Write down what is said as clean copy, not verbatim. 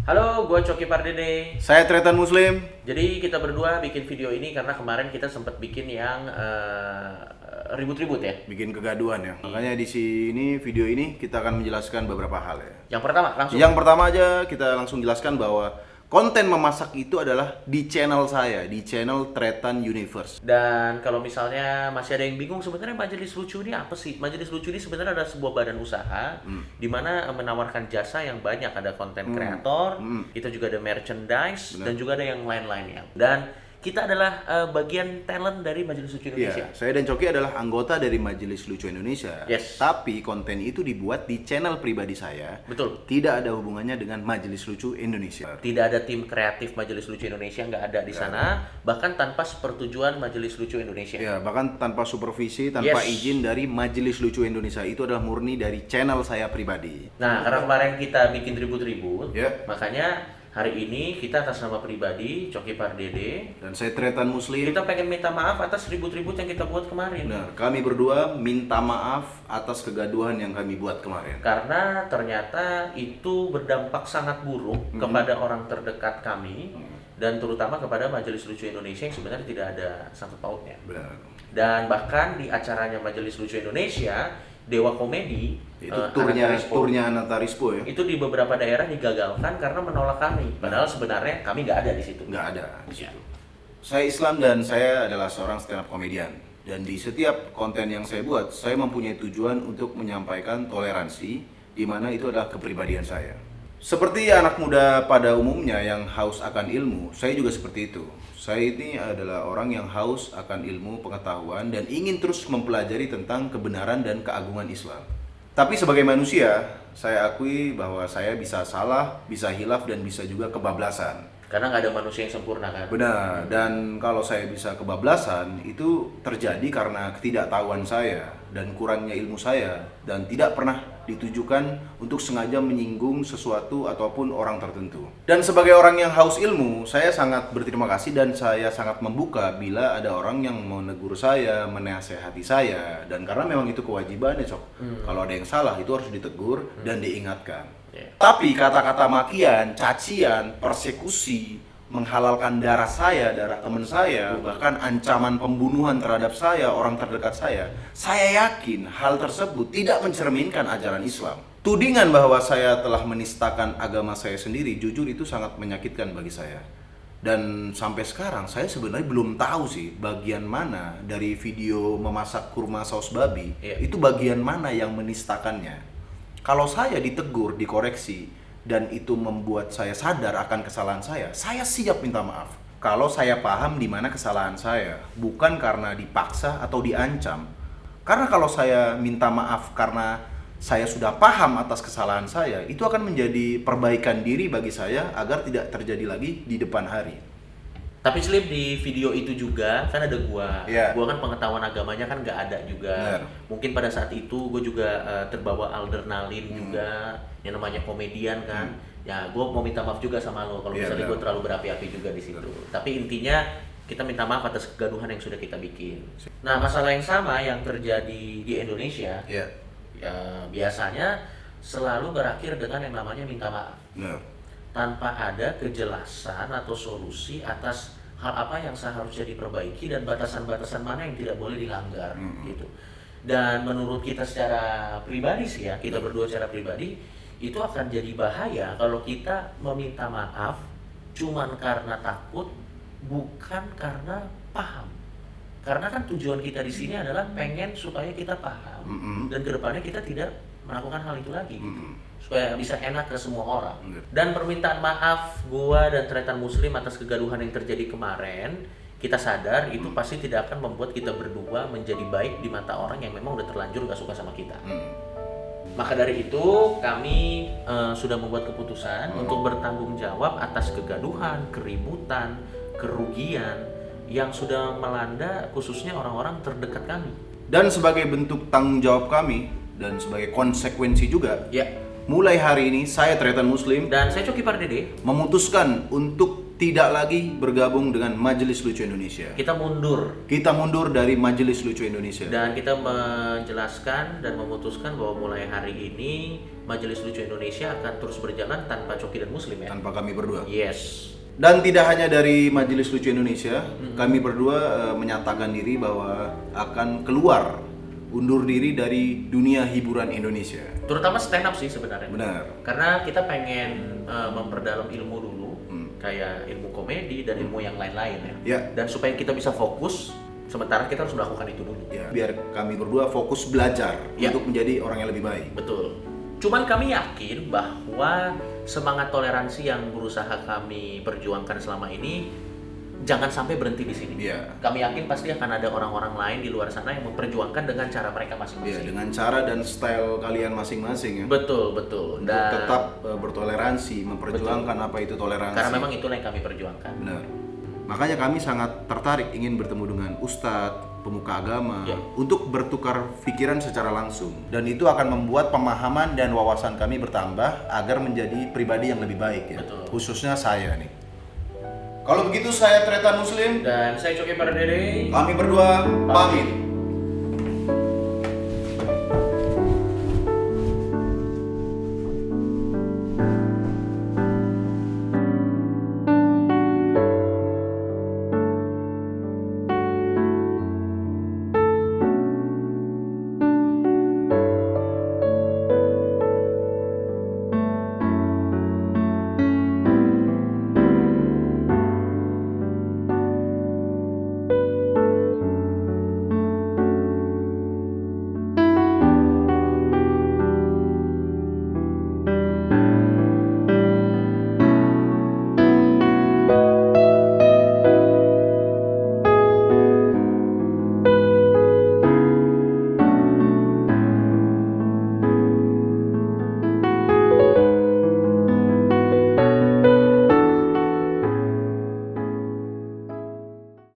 Halo, gue Coki Pardede. Saya Tretan Muslim. Jadi kita berdua bikin video ini karena kemarin kita sempat bikin yang ribut-ribut ya. Bikin kegaduhan ya. Makanya di sini video ini kita akan menjelaskan beberapa hal ya. Yang pertama langsung. Yang pertama aja kita langsung jelaskan bahwa konten memasak itu adalah di channel saya, di channel Tretan Universe. Dan kalau misalnya masih ada yang bingung sebenarnya Majelis Lucu ini apa sih? Majelis Lucu ini sebenarnya adalah sebuah badan usaha di mana menawarkan jasa yang banyak. Ada konten kreator, kita juga ada merchandise, dan juga ada yang lain-lainnya. Dan kita adalah bagian talent dari Majelis Lucu Indonesia. Iya, saya dan Coki adalah anggota dari Majelis Lucu Indonesia. Yes. Tapi konten itu dibuat di channel pribadi saya. Betul. Tidak ada hubungannya dengan Majelis Lucu Indonesia. Tidak ada tim kreatif Majelis Lucu Indonesia, nggak ada di sana. Bahkan tanpa sepertujuan Majelis Lucu Indonesia. Ya, bahkan tanpa supervisi, tanpa izin dari Majelis Lucu Indonesia. Itu adalah murni dari channel saya pribadi. Nah, karena kemarin kita bikin ribut-ribut, Ya. makanya hari ini kita atas nama pribadi, Coki Pardede, Dan saya Tretan Muslim. kita pengen minta maaf atas ribut-ribut yang kita buat kemarin. Benar, kami berdua minta maaf atas kegaduhan yang kami buat kemarin. Karena ternyata itu berdampak sangat buruk kepada orang terdekat kami, dan terutama kepada Majelis Lucu Indonesia yang sebenarnya tidak ada sangkut pautnya. Benar. Dan bahkan di acaranya Majelis Lucu Indonesia, Dewa Komedi, Itu turnya Ananta Rispo ya. itu di beberapa daerah digagalkan karena menolak kami. Padahal sebenarnya kami nggak ada di situ. Nggak ada di situ. Saya Islam dan saya adalah seorang stand up comedian. Dan di setiap konten yang saya buat, saya mempunyai tujuan untuk menyampaikan toleransi, di mana itu adalah kepribadian saya. Seperti anak muda pada umumnya yang haus akan ilmu, saya juga seperti itu. Saya ini adalah orang yang haus akan ilmu pengetahuan dan ingin terus mempelajari tentang kebenaran dan keagungan Islam. Tapi sebagai manusia, saya akui bahwa saya bisa salah, bisa hilaf, dan bisa juga kebablasan. Karena nggak ada manusia yang sempurna kan. Benar, dan kalau saya bisa kebablasan, itu terjadi karena ketidaktahuan saya dan kurangnya ilmu saya, dan tidak pernah ditujukan untuk sengaja menyinggung sesuatu ataupun orang tertentu. Dan sebagai orang yang haus ilmu, saya sangat berterima kasih dan saya sangat membuka bila ada orang yang mau menegur saya, menasehati saya, dan karena memang itu kewajibannya, Cok. Kalau ada yang salah, itu harus ditegur dan diingatkan. Tapi kata-kata makian, cacian, persekusi, menghalalkan darah saya, darah teman saya, bahkan ancaman pembunuhan terhadap saya, orang terdekat saya yakin hal tersebut tidak mencerminkan ajaran Islam. Tudingan bahwa saya telah menistakan agama saya sendiri, jujur itu sangat menyakitkan bagi saya. Dan sampai sekarang saya sebenarnya belum tahu sih bagian mana dari video memasak kurma saus babi, itu bagian mana yang menistakannya. Kalau saya ditegur, dikoreksi, dan itu membuat saya sadar akan kesalahan saya siap minta maaf. Kalau saya paham di mana kesalahan saya, bukan karena dipaksa atau diancam. Karena kalau saya minta maaf karena saya sudah paham atas kesalahan saya, itu akan menjadi perbaikan diri bagi saya agar tidak terjadi lagi di depan hari. Tapi Slim, di video itu juga kan ada gua. Iya. Gua kan pengetahuan agamanya kan nggak ada juga. Benar. Mungkin pada saat itu gua juga terbawa adrenalin juga, yang namanya komedian kan. Ya, gua mau minta maaf juga sama lo kalau misalnya gua terlalu berapi-api juga di situ. Tapi intinya kita minta maaf atas kegaduhan yang sudah kita bikin. Nah, masalah yang sama yang terjadi di Indonesia, ya biasanya selalu berakhir dengan yang namanya minta maaf. Tanpa ada kejelasan atau solusi atas hal apa yang seharusnya diperbaiki dan batasan-batasan mana yang tidak boleh dilanggar gitu. Dan menurut kita secara pribadi sih ya, kita berdua secara pribadi itu akan jadi bahaya kalau kita meminta maaf cuman karena takut, bukan karena paham. Karena kan tujuan kita di sini adalah pengen supaya kita paham dan kedepannya kita tidak melakukan hal itu lagi gitu. Supaya bisa enak ke semua orang. Dan permintaan maaf gua dan Tretan Muslim atas kegaduhan yang terjadi kemarin, kita sadar itu pasti tidak akan membuat kita berdua menjadi baik di mata orang yang memang udah terlanjur gak suka sama kita. Maka dari itu kami sudah membuat keputusan untuk bertanggung jawab atas kegaduhan, keributan, kerugian yang sudah melanda khususnya orang-orang terdekat kami. Dan sebagai bentuk tanggung jawab kami dan sebagai konsekuensi juga, mulai hari ini saya Tretan Muslim dan saya Coki Pardede memutuskan untuk tidak lagi bergabung dengan Majelis Lucu Indonesia. Kita mundur. Kita mundur dari Majelis Lucu Indonesia. Dan kita menjelaskan dan memutuskan bahwa mulai hari ini Majelis Lucu Indonesia akan terus berjalan tanpa Coki dan Muslim ya. Tanpa kami berdua. Yes. Dan tidak hanya dari Majelis Lucu Indonesia, kami berdua menyatakan diri bahwa akan keluar, undur diri dari dunia hiburan Indonesia. Terutama stand up sih sebenarnya. Benar. Karena kita pengen memperdalam ilmu dulu, kayak ilmu komedi dan ilmu yang lain-lain ya. Ya. Dan supaya kita bisa fokus, sementara kita harus melakukan itu dulu. Ya, biar kami berdua fokus belajar Ya. untuk menjadi orang yang lebih baik. Betul. Cuman kami yakin bahwa semangat toleransi yang berusaha kami perjuangkan selama ini jangan sampai berhenti di sini. Iya. Kami yakin pasti akan ada orang-orang lain di luar sana yang memperjuangkan dengan cara mereka Ya, masing-masing. dengan cara dan style kalian masing-masing ya. Betul, betul. Untuk tetap bertoleransi, memperjuangkan apa itu toleransi. karena memang itulah yang kami perjuangkan. Benar. Makanya kami sangat tertarik ingin bertemu dengan ustadz, pemuka agama, Ya. untuk bertukar pikiran secara langsung. Dan itu akan membuat pemahaman dan wawasan kami bertambah agar menjadi pribadi yang lebih baik ya. Betul. Khususnya saya nih. Kalau begitu saya Tretan Muslim, Dan saya Coki Pardede. kami berdua pamit.